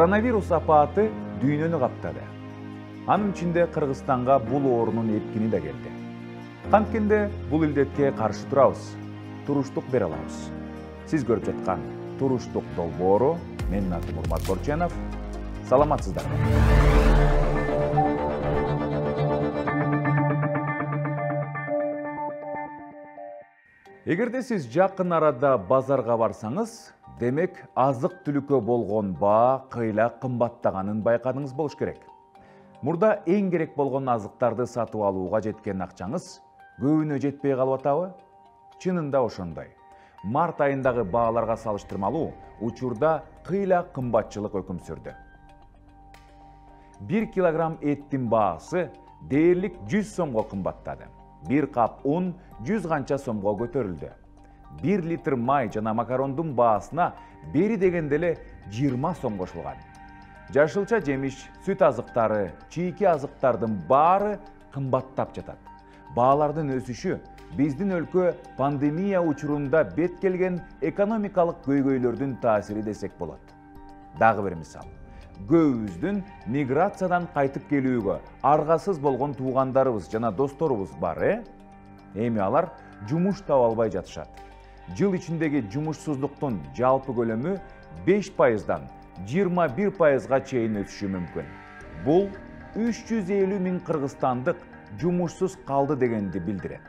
Коронавирус апаты дүйнөнү каптады. Анын ичинде Кыргызстанга бул оорунун эпкини да келди. Канткенде бул илдетке каршы турабыз, туруштук бере алабыз. Сиз көрүп жаткан туруштук долбоору, менин атым Урмат Борченов. Саламатсыздарбы? Эгерде сиз жакын арада базарга барсаңыз, демек азык-түлүккө болгон баа кыйла кымбаттаганын байкадыңыз болуш керек. Мурда эң керек болгон азыктарды сатып алууга жеткен акчаңыз көбүнө жетпей калып атабы? Чынында ошондой. Март айындагы бааларга салыштырмалуу учурда кыйла кымбатчылык өкүм сүрдү. 1 килограмм эттин баасы дээрлик 100 сомго кымбаттады. 1 кап ун 100 канча сомго көтөрүлдү. 1 литр май жана макарондун баасына бери дегенде эле 20 сом кошулган. Жашылча жемиш, сүт азыктары, чийки азыктардын баары кымбаттап жатат. Баалардын өсүшү биздин өлкө пандемия учурунда бет келген экономикалык көйгөйлөрдүн таасири десек болот. Дагы бир мисал. Көбүбүздүн миграциядан кайтып келүүгө аргасыз болгон туугандарыбыз жана досторубуз бар, Эми алар жумуш таба албай жатышат. Жыл ичиндеги жумушсуздуктун жалпы көлөмү 5%дан 21%га чейин өсүшү мүмкүн. Бул 350 000 кыргызстандык жумушсуз калды дегенди билдирет.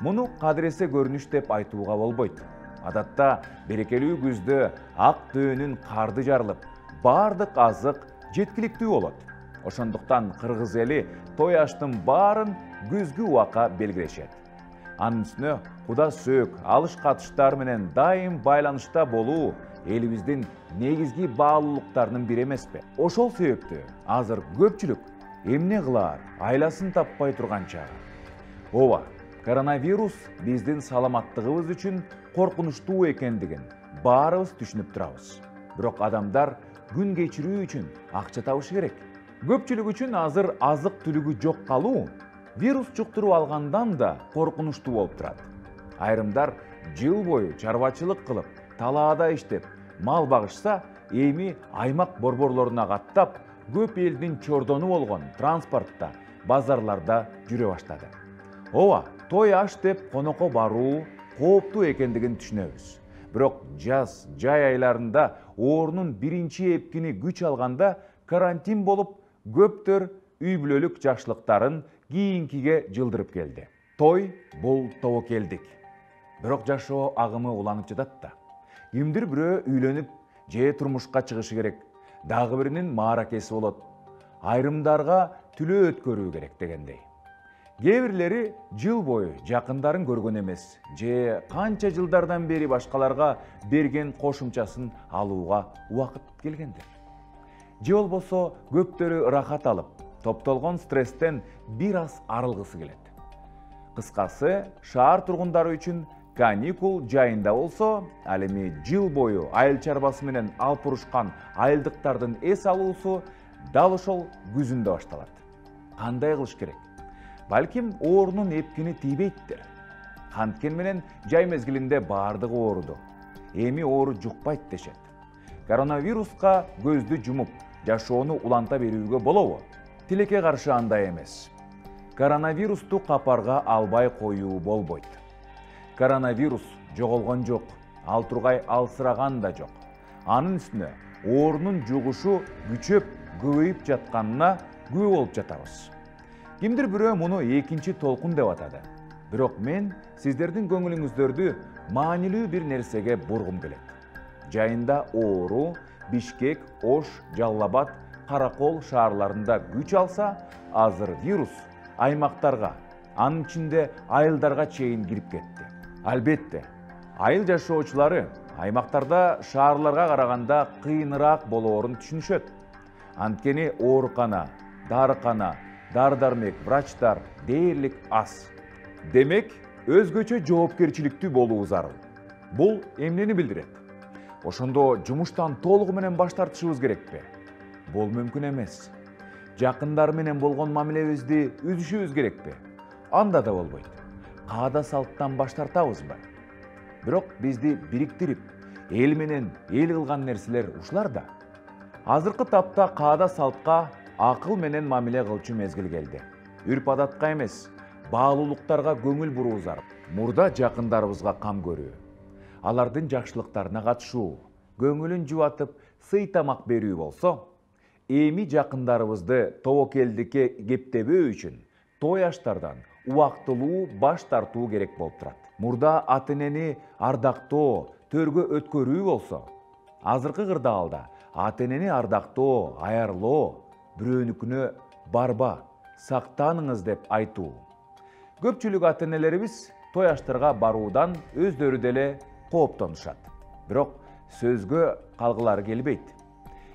Муну кадыресе көрүнүш деп айтууга болбойт. Адатта берекелүү күздө ак дөөнүн карды жарылып, бардык азык жеткиликтүү болот. Ошондуктан кыргыз эли той аштын баарын күзгү убакка белгилешет. Анын үстүнө куда сөөк, алыш-катыштар менен дайым байланышта болуу элибиздин негизги баалуулуктарынын бири эмеспи? Ошол себептүү азыр көпчүлүк эмне кылаар, айласын таппай турган чагы. Ооба, коронавирус биздин саламаттыгыбыз үчүн коркунучтуу экендигин баарыбыз түшүнүп турабыз. Бирок адамдар күн кечирүү үчүн акча табышы керек. Көпчүлүк үчүн азыр азык-түлүгү жок калуу вирус жуктуруп алгандан да коркунучтуу болуп турат. Айрымдар жыл бою чарбачылык кылып, талаада иштеп, мал багышса, эми аймак борборлоруна каттап, көп элдин чордону болгон транспортто, базарларда жүрө баштады. Ооба, той аш деп конокко баруу кооптуу экендигин түшүнөбүз. Бирок жаз, жай айларында оорунун биринчи эпкини күч алганда карантин болуп, көптөр үй бүлөлүк жакшылыктарын кийинкиге жылдырып келди. Той бул тобокелдик. Бирок жашоо агымы уланып жатат да. Кимдир бирөө үйлөнүп, же турмушка чыгышы керек. Дагы биринин мааракеси болот. Айрымдарга түлөө өткөрүү керек дегендей. Кээ бирлери жыл бою жакындарын көргөн эмес, же канча жылдардан бери башкаларга берген кошумчасын алууга убакыт келгендер. Же болбосо көптөрү рахат алып, топтолгон стресстен бир аз арылгысы келет. Кыскасы, шаар тургундары үчүн каникул жайында болсо, ал эми жыл бою айыл чарбасы менен алып урушкан айылдыктардын эс алуусу дал ошол күзүндө башталат. Кандай кылыш керек? Балким оорунун эпкини тийбейттир. Канткен менен жай мезгилинде баардыгы ооруду. Эми оору жукпайт дешет. Коронавируска көздү жумуп, жашоону уланта берүүгө болобу? Тилекке каршы андай эмес. Коронавирусту капарга албай коюу болбойт. Коронавирус жоголгон жок, ал тургай алсыраган да жок. Анын үстүнө оорунун жугушу күчөп, көбөйүп жатканына күбө болуп жатабыз. Кимдир бирөө муну экинчи толкун деп атады. Бирок мен сиздердин көңүлүңүздөрдү маанилүү бир нерсеге бургум келет. Жайында оору Бишкек, Ош, Жалал-Абад, Каракол шаарларында күч алса, азыр вирус аймактарга, анын ичинде айылдарга чейин кирип кетти. Албетте, айыл жашоочулары аймактарда шаарларга караганда кыйыныраак болоорун түшүнүшөт. Анткени оорукана, дарыкана, дары-дармек, врачтар дээрлик аз. Демек, өзгөчө жоопкерчиликтүү болуу зарыл. Бул эмнени билдирет? Ошондо жумуштан толугу менен баш тартышыбыз керекпи? Бул мүмкүн эмес. Жакындар менен болгон мамилебизди үзүшүбүз керекпи? Анда да болбойт. Каада салттан баш тартабызбы? Бирок бизди бириктирип, эл менен эл кылган нерселер ушулар да. Азыркы тапта каада салтка акыл менен мамиле кылчу мезгил келди. Үрп адатка эмес, баалуулуктарга көңүл буруу зарып, мурда жакындарыбызга кам көрүү, алардын жакшылыктарына катышуу, көңүлүн жубатып, сый тамак берүү болсо, эми жакындарыбызды тобокелдикке кептебөө үчүн той аштардан убактылуу баш тартуу керек болуп турат. Мурда ата-энени ардактоо, төргө өткөрүү болсо, азыркы кырдаалда ата-энени ардактоо, аярлоо, бирөөнүкүнө барба, сактаныңыз деп айтуу. Көпчүлүк ата-энелерибиз той аштарга баруудан өздөрү деле кооптонушат. Бирок сөзгө калгылары келбейт.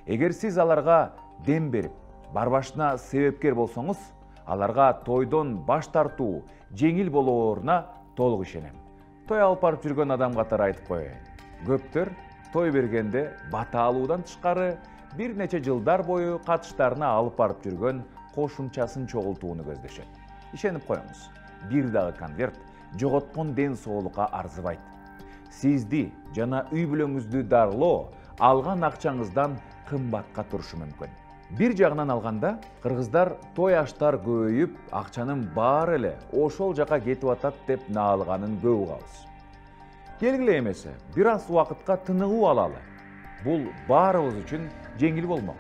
Эгер сиз аларга дем берип, барбашына себепкер болсоңуз, аларга тойдон баш тартуу жеңил болооруна толук ишенем. Той алып барып жүргөн адам катары айтып коеюн. Көптөр той бергенде бата алуудан тышкары бир нече жылдар бою катыштарына алып барып жүргөн кошумчасын чогултууну көздөшөт. Ишенип коюңуз, бир дагы конверт жоготкон ден соолукка арзыбайт. Сизди жана үй бүлөңүздү дарылоо алган акчаңыздан кымбатка турушу мүмкүн. Бир жагынан алганда, кыргыздар той аштар көбөйүп, акчанын баары эле ошол жака кетип атат деп наалганын көп угабыз. Келгиле эмесе, бир аз убакытка тыныгуу алалы. Бул баарыбыз үчүн жеңил болмок.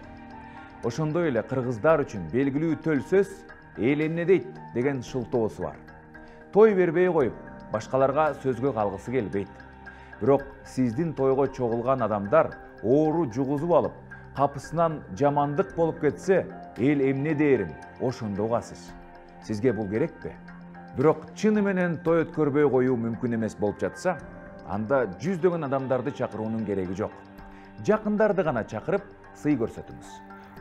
Ошондой эле кыргыздар үчүн белгилүү төл сөз эл эмне дейт деген шылтоосу бар. Той бербей коюп, башкаларга сөзгө калгысы келбейт. Бирок сиздин тойго чогулган адамдар оору жугузуп алып, капысынан жамандык болуп кетсе, эл эмне дээрин ошондо угасыз. Сизге бул керекпи? Бирок чыны менен той өткөрбөй коюу мүмкүн эмес болуп жатса, анда жүздөгөн адамдарды чакыруунун кереги жок. Жакындарды гана чакырып, сый көрсөтүңүз.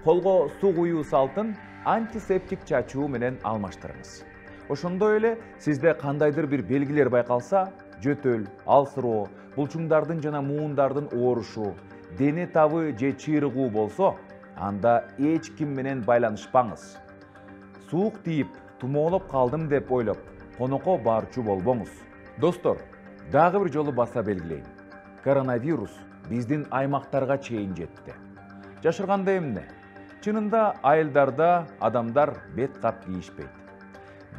Колго суу куюу салтын антисептик чачуу менен алмаштырыңыз. Ошондой эле сизде кандайдыр бир белгилер байкалса, жөтөл, алсыроо, булчуңдардын жана муундардын оорушу, дене табы же чыйрыгуу болсо, анда эч ким менен байланышпаңыз. Суук тийип, тумоолоп калдым деп ойлоп, конокко барчу болбоңуз. Достор, дагы бир жолу баса белгилейин. Коронавирус биздин аймактарга чейин жетти. Жашырганда эмне? Чынында айылдарда адамдар бет кап кийишпейт.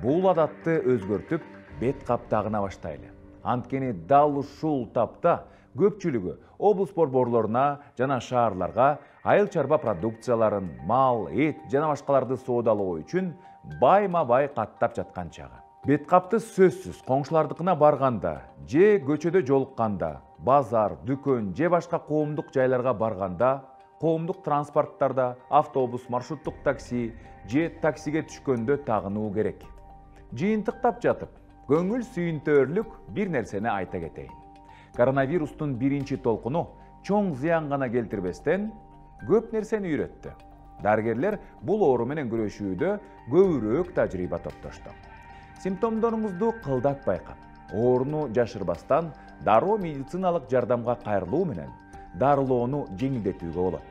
Бул адатты өзгөртүп, бет кап тагына баштайлы. Анткени дал ушул тапта көпчүлүгү облус борборлоруна жана шаарларга айыл чарба продукцияларын, мал, эт жана башкаларды соодалоо үчүн байма-бай каттап жаткан чагы. Бет капты сөзсүз коңшулардыкына барганда, же көчөдө жолукканда, базар, дүкөн же башка коомдук жайларга барганда, коомдук транспорттарда, автобус, маршруттук такси же таксиге түшкөндө тагынуу керек. Жыйынтыктап жатып, көңүл сүйүнтөрлүк бир нерсени айта кетейин. Коронавирустун биринчи толкуну чоң зыян гана келтирбестен көп нерсени үйрөттү. Дарыгерлер бул оору менен күрөшүүдө көбүрөөк тажрыйба топтошту. Симптомдоруңузду кылдат байкап, ооруну жашырбастан дароо медициналык жардамга кайрылуу менен дарылоону жеңилдетүүгө болот.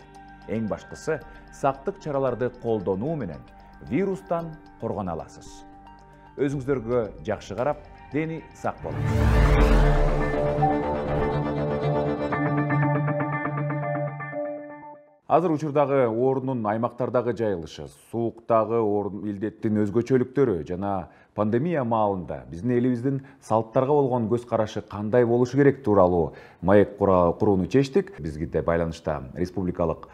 Эң башкысы, сактык чараларды колдонуу менен вирустан коргоно аласыз. Өзүңүздөргө жакшы карап, дени сак болуңуз. Азыр учурдагы оорунун аймактардагы жайылышы, сууктагы илдеттин өзгөчөлүктөрү жана пандемия маалында биздин элибиздин салттарга болгон көз карашы кандай болушу керек тууралуу маек курууну чечтик. Бизге байланышта республикалык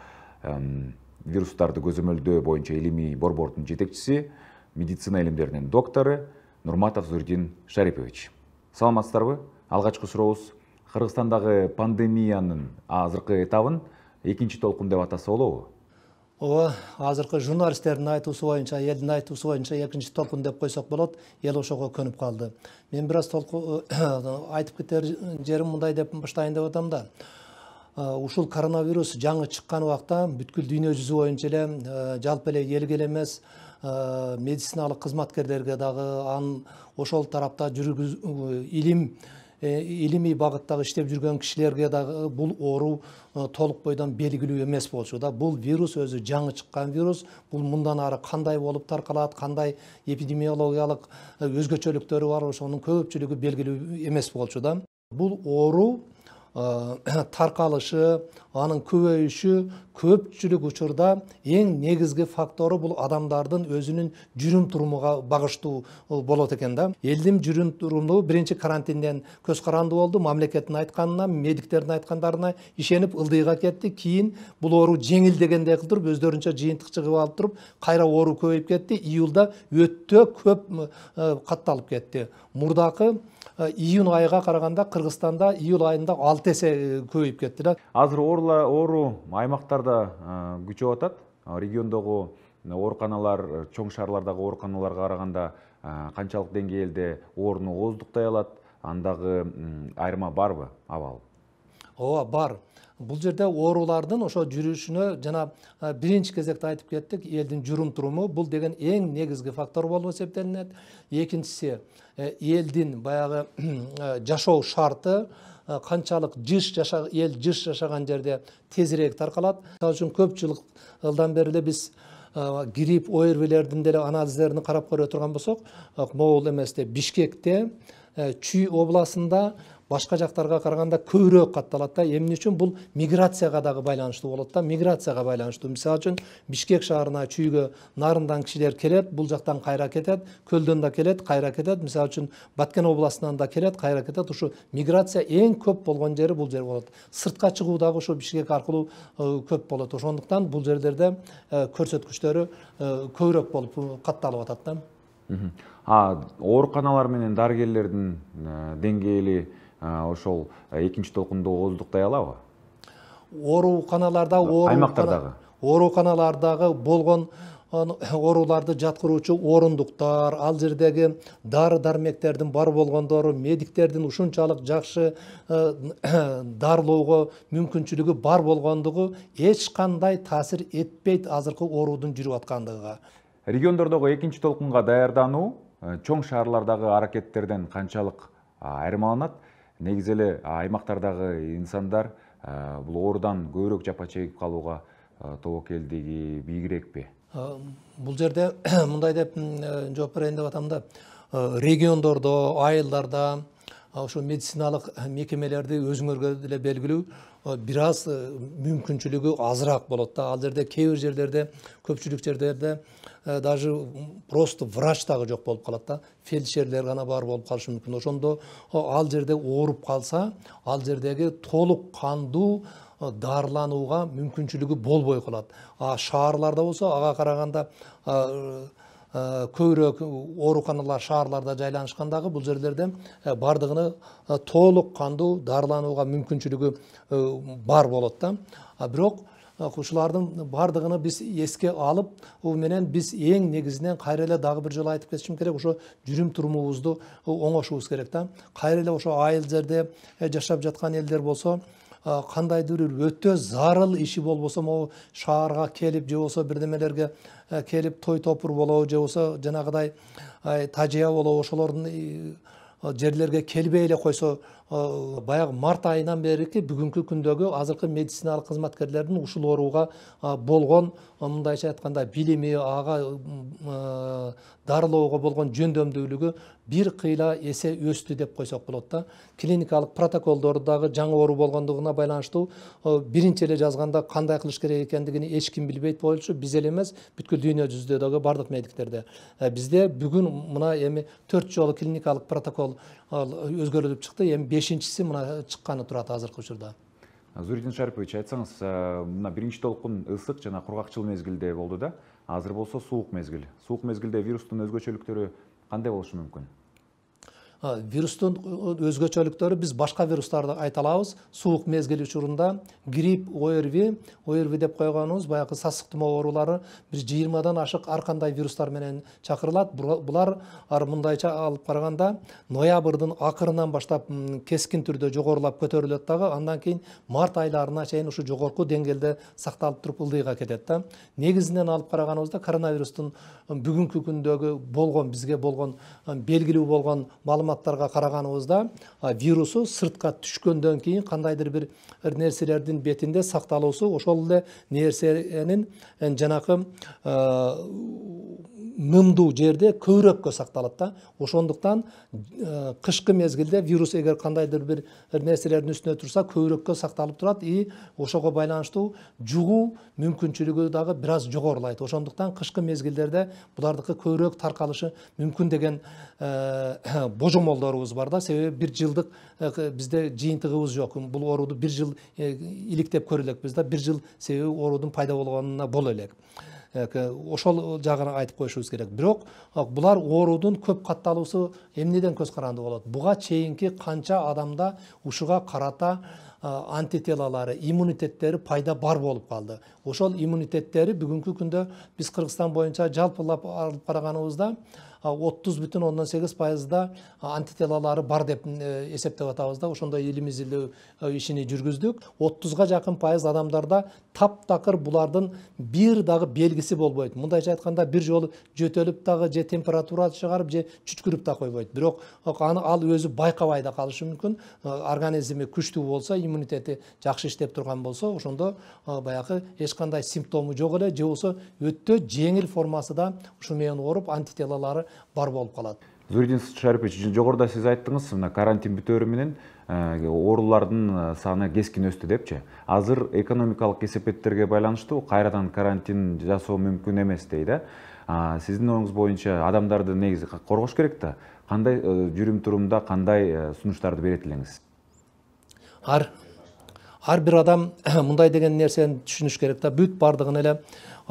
вирустарды көзөмөлдөө боюнча илимий борбордун жетекчиси, медицина илимдеринин доктору Нурматов Зурдин Шарипович. Саламатсыздарбы? Алгачкы сурообуз Кыргызстандагы пандемиянын азыркы этабын экинчи толкун деп атаса болобу? Ооба, азыркы журналисттердин айтуусу боюнча, элдин айтуусу боюнча экинчи толкун деп койсок болот, эл ошого көнүп калды. Мен бир аз айтып кетер жерим мындай деп баштайын деп атам да. Ушул коронавирус жаңы чыккан убакта бүткүл дүйнө жүзү боюнча эле жалпы эле элге эле эмес, медициналык кызматкерлерге дагы, ошол тарапта илимий багыттагы иштеп жүргөн кишилерге дагы бул оору толук бойдон белгилүү эмес болчу да. Бул вирус өзү жаңы чыккан вирус. Бул мындан ары кандай болуп таркалат, кандай эпидемиологиялык өзгөчөлүктөрү бар, ошонун көпчүлүгү белгилүү эмес болчу да. Бул оору таркалышы, анын көбөйүшү көпчүлүк учурда эң негизги фактору бул адамдардын өзүнүн жүрүм турумуга багыштуу болот экен да. Элдин жүрүм туруму биринчи карантинден көз каранды болду, мамлекеттин айтканына, медиктердин айткандарына ишенип ылдыйга кетти. Кийин бул оору жеңил дегендей кылып туруп өздөрүнчө жыйынтык чыгып алып туруп кайра оору көбөйүп кетти. Июлда өтө көп катталып кетти. Мурдакы июнь айга караганда Кыргызстанда июль айында 6 эсе көбөйүп кетти да. Азыр оору аймактарда күчөп атат. Региондогу ооруканалар, чоң шаарлардагы ооруканаларга караганда канчалык деңгээлде оорууну ооздуктай алат? Андагы айырма барбы абал? Ооба, бар. Бул жерде оорулардын ошо жүрүшүнө жана биринчи кезекте айтып кеттик, элдин жүрүм туруму бул деген эң негизги фактор болуп эсептелинет. Экинчиси, элдин баягы жашоо шарты, канчалык эл жыш жашаган жерде тезирээк таркалат. Мисалы үчүн көп жылдан бери эле биз грипп, ОРВилердин деле анализдерин карап көрө турган болсок, могул эместе Бишкекте, Чүй областында башка жактарга караганда көбүрөөк катталат да. Эмне үчүн? Бул миграцияга дагы байланыштуу болот да. Миграцияга байланыштуу. Мисалы үчүн Бишкек шаарына, Чүйгө нарындан кишилер келет, бул жактан кайра кетет, Көлдөн да келет, кайра кетет. Мисалы үчүн Баткен областынан да келет, кайра кетет. Ушу миграция эң көп болгон жери бул жер болот. Сыртка чыгуу дагы ушу Бишкек аркылуу көп болот. Ошондуктан бул жерлерде көрсөткүчтөрү көбүрөөк болуп катталып атат да. Ооруканалар менен дарыгерлердин деңгээли ошол экинчи толкунду ооздуктай алабы? Ооруканаларда ооруканалардагы болгон ооруларды жаткыруучу орундуктар, ал жердеги дары дармектердин бар болгондору, медиктердин ушунчалык жакшы дарылоого мүмкүнчүлүгү бар болгондугу эч кандай таасир этпейт азыркы оорудун жүрүп аткандыгыга. Региондордогу экинчи толкунга даярдануу чоң шаарлардагы аракеттерден канчалык айырмаланат? Негизи эле аймактардагы инсандар бул оорудан көбүрөөк жапа чегип калууга тобокелдиги бийигирээкпи? Бул жерде мындай деп жооп берейин деп атам да. Региондордо, айылдарда ошо медициналык мекемелерди өзүңөргө деле белгилүү бир аз мүмкүнчүлүгү азыраак болот да. Ал жерде кээ бир жерлерде, көпчүлүк жерлерде даже просто врач дагы жок болуп калат да. Фельдшерлер гана бар болуп калышы мүмкүн. Ошондо ал жерде ооруп калса, ал жердеги толук кандуу дарыланууга мүмкүнчүлүгү болбой калат. Шаарларда болсо ага караганда көбүрөөк ооруканалар шаарларда жайланышкандагы бул жерлерде бардыгыны толук кандуу дарыланууга мүмкүнчүлүгү бар болот да. Бирок ушулардын бардыгыны биз эске алып, бул менен биз эң негизинен кайра эле дагы бир жолу айтып кетишим керек, ошо жүрүм турумубузду оңошубуз керек да. Кайра эле ошо айыл жерде жашап жаткан элдер болсо, кандайдыр бир өтө зарыл иши болбосо, могу шаарга келип же болбосо бирдемелерге келип той топур болобу же болбосо жанагыдай тажыя болобу, ошолордун жерлерге келбей эле койсо, баягы март айынан берки бүгүнкү күндөгү азыркы медициналык кызматкерлердин ушул ооруга болгон, мындайча айтканда, билими, ага дарылоого болгон жөндөмдүүлүгү бир кыйла эсе өстү деп койсок болот да. Клиникалык протоколдору дагы жаңы оору болгондугуна байланыштуу биринчи эле жазганда кандай кылыш керек экендигини эч ким билбейт болчу, биз эле эмес, бүткүл дүйнө жүзүндө дагы бардык медиктерде. Бизде бүгүн мына эми 4 жолу клиникалык протокол өзгөрүлүп чыкты, эми 5-чиси мына чыкканы турат азыркы учурда. Зуридин Шарипович, айтсаңыз, мына биринчи толкун ысык жана кургакчыл мезгилде болду да, азыр болсо суук мезгил. Суук мезгилде вирустун өзгөчөлүктөрү кандай болушу мүмкүн? Вирустун өзгөчөлүктөрү биз башка вирустарды айта алабыз. Суук мезгил учурунда грипп, ОРВ деп койгонубуз баягы сасык тумоо оорулары бир 20дан ашык ар кандай вирустар менен чакырылат. Булар мындайча алып караганда ноябрдын акырынан баштап кескин түрдө жогорулап көтөрүлөт дагы, андан кийин март айларына чейин ушу жогорку деңгээлде сакталып туруп ылдыйга кетет да. Негизинен алып караганыбызда коронавирустун бүгүнкү күндөгү болгон, бизге болгон белгилүү болгон маалыматтарга караганыбызда вирусу сыртка түшкөндөн кийин кандайдыр бир нерселердин бетинде сакталуусу ошол эле нерсенин жанакы нымдуу жерде көбүрөөккө сакталат да. Ошондуктан кышкы мезгилде вирус эгер кандайдыр бир нерселердин үстүнө турса көбүрөөккө сакталып турат и ошого байланыштуу жугуу мүмкүнчүлүгү дагы бир аз жогорулайт. Ошондуктан кышкы мезгилдерде булардыкы көбүрөөк таркалышы мүмкүн деген божомолдорубуз бар да. Себеби бир жылдык бизде жыйынтыгыбыз жок. Бул орууду бир жыл иликтеп көрө элекпиз да. Бир жыл себеби оорудун пайда болгонуна боло элек. Ошол жагын айтып коюшубуз керек. Бирок булар оорудун көп катталуусу эмнеден көз каранды болот? Буга чейинки канча адамда ушуга карата антителалары, иммунитеттери пайда бар болуп калды. Ошол иммунитеттери бүгүнкү күндө биз Кыргызстан боюнча жалпылап алып караганыбызда 30,8% антителалары бар деп эсептеп атабыз да. Ошондой илим изилдөө ишини жүргүздүк. 30га жакын пайыз адамдарда таптакыр булардын бир дагы белгиси болбойт. Мындайча айтканда бир жолу жөтөлүп дагы же температура чыгарып же чүчкүрүп да койбойт. Бирок ал өзү байкабай да калышы мүмкүн. Организми күчтүү болсо, иммунитети жакшы иштеп турган болсо, ошондо баягы эч кандай симптому жок эле же болсо өтө жеңил формасы да ушу менен ооруп антителалары бар болуп калат. Зуридин Шарипович, жогоруда сиз айттыңыз, мына карантин бүтөөрү менен оорулардын саны кескин өстү депчи. Азыр экономикалык эсепеттерге байланыштуу кайрадан карантин жасоо мүмкүн эмес дейт. Сиздин оюңуз боюнча адамдарды негизи коргош керек да. Кандай жүрүм турумда кандай сунуштарды берет элеңиз? Ар бир адам мындай деген нерсени түшүнүш керек да. Бүт бардыгын эле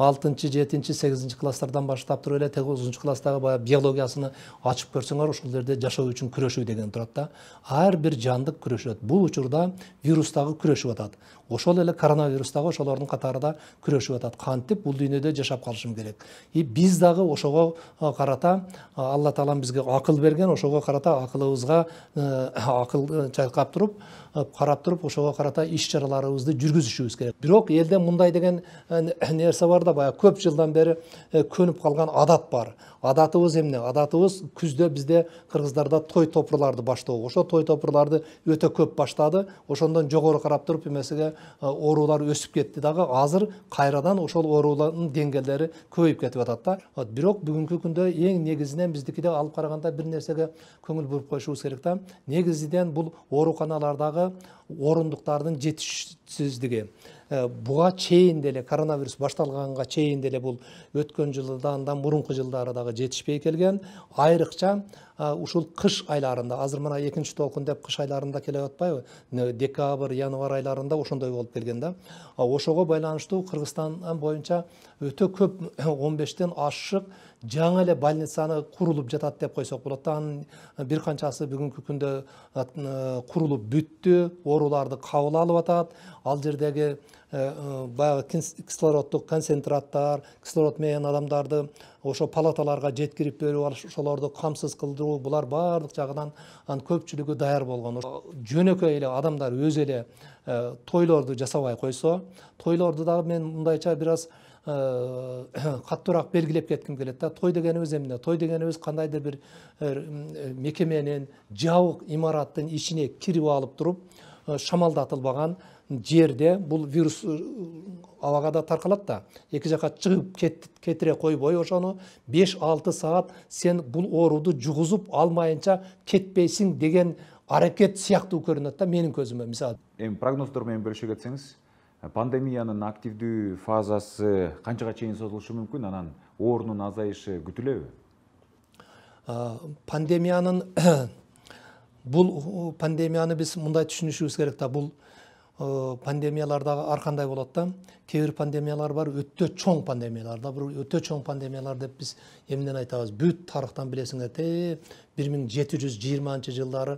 6-чы, 7-чи, 8-чи класстардан баштап туруп эле 9-чу класстагы баягы биологиясыны ачып көрсөңөр, ошол жерде жашоо үчүн күрөшүү деген турат да. Ар бир жандык күрөшөт. Бул учурда вирус дагы күрөшүп атат. Ошол эле коронавирус дагы ошолордун катарында күрөшүп атат. Кантип бул дүйнөдө жашап калышым керек. И биз дагы ошого карата Алла Таалам бизге акыл берген, ошого карата акылыбызга акыл чайкап туруп, карап туруп, ошого карата иш чараларыбызды жүргүзүшүбүз керек. Бирок элде мындай деген нерсе бар да, баягы көп жылдан бери көнүп калган адат бар. Адатыбыз эмне? Адатыбыз күздө бизде кыргыздарда той топурларды баштоо. Ошо той топурларды өтө көп баштады. Ошондон жогору карап туруп эмесиге оорулар өсүп кетти дагы. Азыр кайрадан ошол оорулардын деңгээлдери көбөйүп кетип атат да. Бирок бүгүнкү күндө эң негизинен биздикиде алып караганда бир нерсеге көңүл буруп коюшубуз керек да. Негизинен бул ооруканалардагы орундуктардын жетишсиздиги. Буга чейин деле коронавирус башталганга чейин деле бул өткөн жылдан да мурунку жылдары дагы жетишпей келген. Айрыкча ушул кыш айларында, азыр мына экинчи толкун деп кыш айларында келип атпайбы? Декабрь, январь айларында ошондой болуп келген да. Ошого байланыштуу Кыргызстан боюнча өтө көп 15тен ашык жаңы эле больницаны курулуп жатат деп койсок болот да. Анын бир канчасы бүгүнкү күндө курулуп бүттү, ооруларды кабыл алып атат. Ал жердеги баягы кислороддук концентраттар, кислород менен адамдарды ошо палаталарга жеткирип берип алыш, ошолорду камсыз кылдыруу, булар баардык жагынан көпчүлүгү даяр болгон. Жөнөкөй эле адамдар өзү эле тойлорду жасабай койсо, тойлорду дагы мен мындайча бир аз каттуураак белгилеп кетким келет да. Той дегенибиз эмне? Той дегенибиз кандайдыр бир мекеменин жабык имараттын ичине кирип алып туруп, шамалдатылбаган жерде бул вирус абага да таркалат да. Эки жака чыгып кетире койбой ошону 5-6 саат сен бул ооруду жугузуп алмайынча кетпейсиң деген аракет сыяктуу көрүнөт да менин көзүмө. Мисалы прогноздор менен бөлүшө кетсеңиз, пандемиянын активдүү фазасы канчага чейин созулушу мүмкүн, анан оорунун азайышы күтүлөбү? Бул пандемияны биз мындай түшүнүшүбүз керек да. Бул пандемиялар дагы ар кандай болот да. Кээ бир пандемиялар бар, өтө чоң пандемиялар да. Бул өтө чоң пандемиялар деп биз эмнен айтабыз? Бүт тарыхтан билесиңер, 1720 жылдары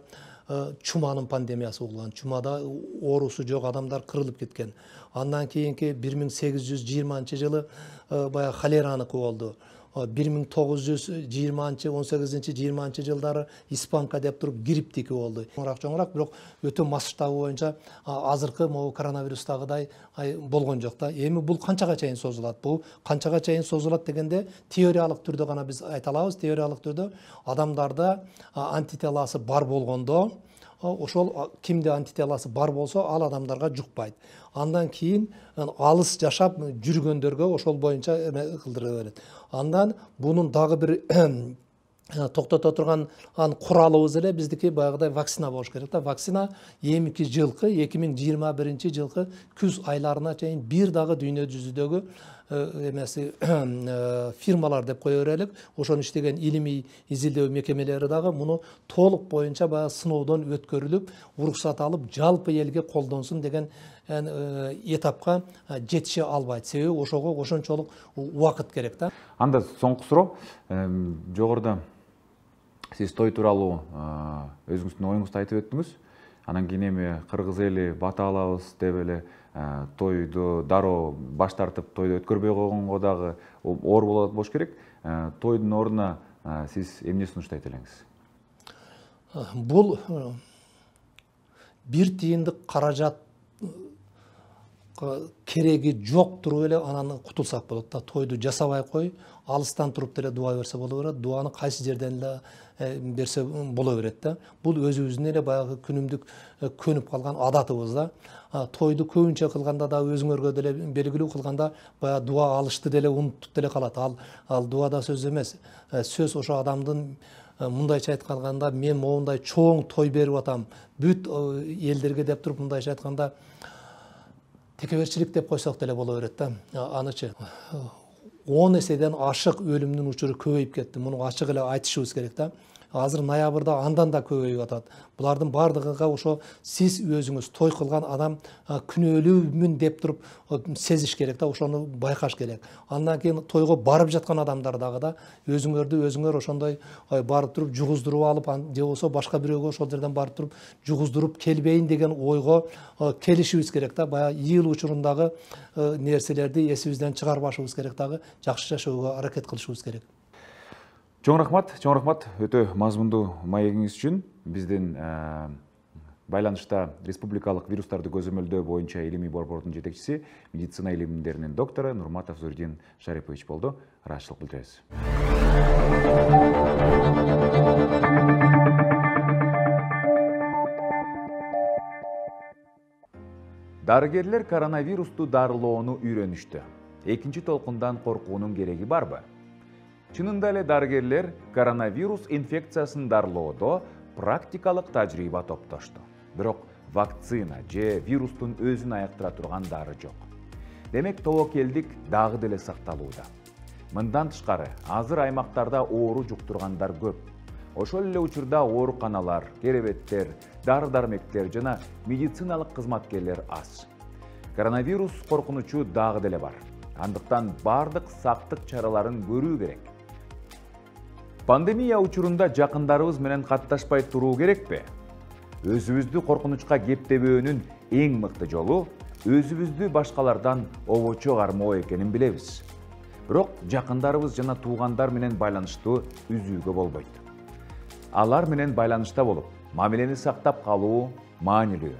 чуманын пандемиясы болгон. Чумада оорусу жок адамдар кырылып кеткен. Андан кийинки 1820 жылы баягы холераныкы болду. 1918-18-20 жылдары испанка деп туруп грипптики болду. Чоңураак, бирок өтө масштабы боюнча азыркы могу коронавирустагыдай болгон жок да. Эми бул канчага чейин созулат? Бул канчага чейин созулат дегенде теориялык түрдө гана биз айта алабыз. Теориялык түрдө адамдарда антителасы бар болгондо ошол кимде антителасы бар болсо ал адамдарга жукпайт. Андан кийин алыс жашап жүргөндөргө ошол боюнча кылдыра берет. Андан бунун дагы бир токтото турган куралыбыз эле биздики баягыдай вакцина болуш керек да. Вакцина эмки жылкы 2021 жылкы күз айларына чейин бир дагы дүйнө жүзүдөгү эмеси фирмалар деп кое берелик. Ошону иштеген илимий изилдөө мекемелери дагы муну толук боюнча баягы сыноодон өткөрүлүп, уруксат алып, жалпы элге колдонсун деген этапка жетише албайт. Себеби ошого ошончолук убакыт керек да. Анда соңку суроо, жогоруда сиз той тууралуу өзүңүздүн оюңузду айтып өттүңүз. Анан кийин эми кыргыз эли бата алабыз деп эле тойду дароо баш тартып тойду өткөрбөй койгонго дагы оор болот болуш керек. Тойдун ордуна сиз эмне сунуштайт элеңиз? Бул бир тыйындык каражат кереги жок туруп эле анан кутулсак болот да. Тойду жасабай кой, алыстан туруп деле дуа берсе боло берет. Дуаны кайсы жерден эле берсе боло берет да. Бул өзүбүздүн эле баягы күнүмдүк көнүп калган адатыбыз да. Тойду көбүнчө кылганда да өзүңөргө деле белгилүү кылганда баягы дуа алышты деле унуттуп деле калат. Ал дуада сөз эмес. Сөз ошо адамдын мындайча айтканда мен моундай чоң той берип атам, бүт элдерге деп туруп мындайча айтканда текеберчилик деп койсок деле боло берет да. Анычы 10 эседен ашык өлүмдүн учуру көбөйүп кетти. Муну ачык эле айтышыбыз керек да. Азыр ноябрда андан да көбөйүп атат. Булардын бардыгыга ошо сиз өзүңүз той кылган адам күнөөлүүмүн деп туруп сезиш керек да, ошону байкаш керек. Андан кийин тойго барып жаткан адамдар дагы да өзүңөр ошондой барып туруп жугуздуруп алып, же болсо башка бирөөгө ошол жерден барып туруп жугуздуруп келбейин деген ойго келишибиз керек да. Баягы ыйыл учурундагы нерселерди эсибизден чыгарбашыбыз керек дагы, жакшы жашоого аракет кылышыбыз керек. Чоң рахмат, өтө мазмундуу маегиңиз үчүн. Биздин байланышта республикалык вирустарды көзөмөлдөө боюнча илимий борбордун жетекчиси, медицина илимдеринин доктору Нурматов Зурдин Шарипович болду. Ыраазычылык билдиребиз. Дарыгерлер коронавирусту дарылоону үйрөнүштү. Экинчи толкундан коркуунун кереги барбы? Чынында эле дарыгерлер коронавирус инфекциясын дарылоодо практикалык тажрыйба топтошту. Бирок вакцина же вирустун өзүн айыктыра турган дары жок. Демек тобокелдик дагы деле сакталууда. Мындан тышкары, азыр аймактарда оору жуктургандар көп. Ошол эле учурда ооруканалар, керебеттер, дары-дармектер жана медициналык кызматкерлер аз. Коронавирус коркунучу дагы деле бар. Андыктан бардык сактык чараларын көрүү керек. Пандемия учурунда жакындарыбыз менен катташпай туруу керекпи? Өзүбүздү коркунучка кептебөөнүн эң мыкты жолу өзүбүздү башкалардан обочо кармоо экенин билебиз. Бирок жакындарыбыз жана туугандар менен байланыштуу үзүүгө болбойт. Алар менен байланышта болуп, мамилени сактап калуу маанилүү.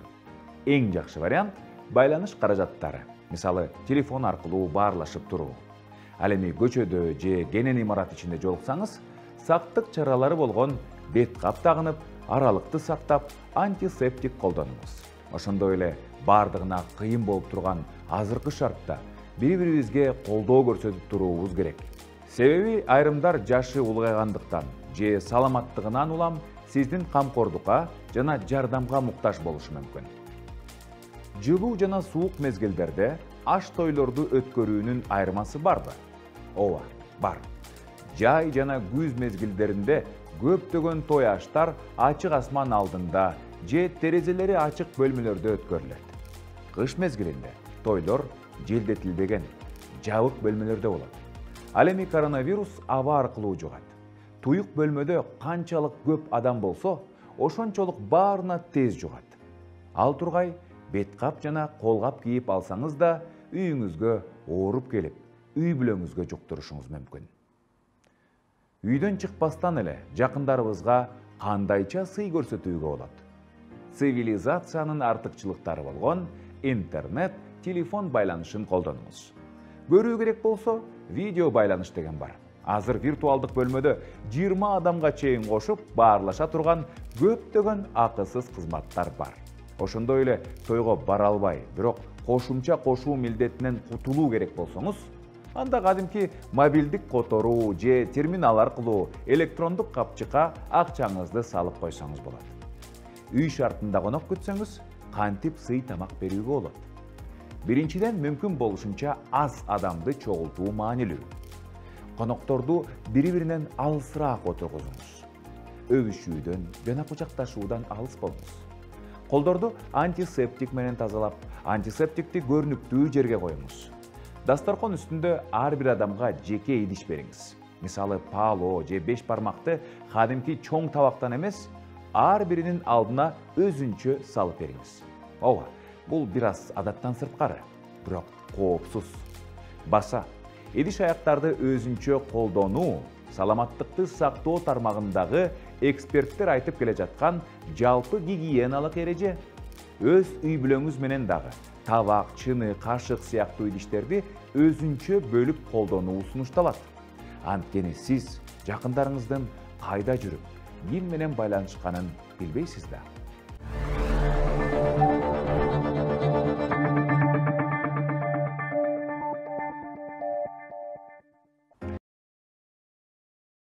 Эң жакшы вариант байланыш каражаттары. Мисалы, телефон аркылуу баарлашып туруу. Ал эми көчөдө же кенен имарат ичинде жолуксаңыз, сактык чаралары болгон бет кап тагынып, аралыкты сактап, антисептик колдонуңуз. Ошондой эле бардыгына кыйын болуп турган азыркы шартта бири-бирибизге колдоо көрсөтүп туруубуз керек. Себеби айрымдар жашы улгайгандыктан же саламаттыгынан улам сиздин камкордукка жана жардамга муктаж болушу мүмкүн. Жылуу жана суук мезгилдерде аш тойлорду өткөрүүнүн айырмасы барбы? Ооба, бар. Жай жана күз мезгилдеринде көптөгөн той аштар ачык асман алдында же терезелери ачык бөлмөлөрдө өткөрүлөт. Кыш мезгилинде тойлор желдетилбеген, жабык бөлмөлөрдө болот. Ал эми коронавирус аба аркылуу жугат. Туюк бөлмөдө канчалык көп адам болсо, ошончолук баарына тез жугат. Ал тургай бет кап жана кол кап кийип алсаңыз да үйүңүзгө ооруп келип, үй бүлөңүзгө жуктурушуңуз мүмкүн. Үйдөн чыкпастан эле жакындарыбызга кандайча сый көрсөтүүгө болот? Цивилизациянын артыкчылыктары болгон интернет, телефон байланышын колдонуңуз. Көрүү керек болсо, видео байланыш деген бар. Азыр виртуалдык бөлмөдө 20 адамга чейин кошуп баарлаша турган көптөгөн акысыз кызматтар бар. Ошондой эле тойго бара албай, бирок кошумча кошуу милдетинен кутулуу керек болсоңуз, анда кадимки мобилдик которуу же терминал аркылуу электрондук капчыкка акчаңызды салып койсоңуз болот. Үй шартында конок күтсөңүз, кантип сый тамак берүүгө болот? Биринчиден, мүмкүн болушунча аз адамды чогултуу маанилүү. Конокторду бири-биринен алысыраак отургузуңуз. Өбүшүүдөн жана кучакташуудан алыс болуңуз. Колдорду антисептик менен тазалап, антисептикти көрүнүктүү жерге коюңуз. Дасторкон үстүндө ар бир адамга жеке идиш бериңиз. Мисалы, пало же 5 бармакты кадимки чоң табактан эмес, ар биринин алдына өзүнчө салып бериңиз. Ооба, бул бир аз адаттан сырткары, бирок коопсуз. Баса, идиш аяктарды өзүнчө колдонуу саламаттыкты сактоо тармагындагы эксперттер айтып келе жаткан жалпы гигиеналык эреже. Өз үй бүлөңүз менен дагы табак, чыны, кашык сыяктуу идиштерди өзүнчө бөлүп колдонуу сунушталат. Анткени сиз жакындарыңыздын кайда жүрүп, ким менен байланышканын билбейсиз да.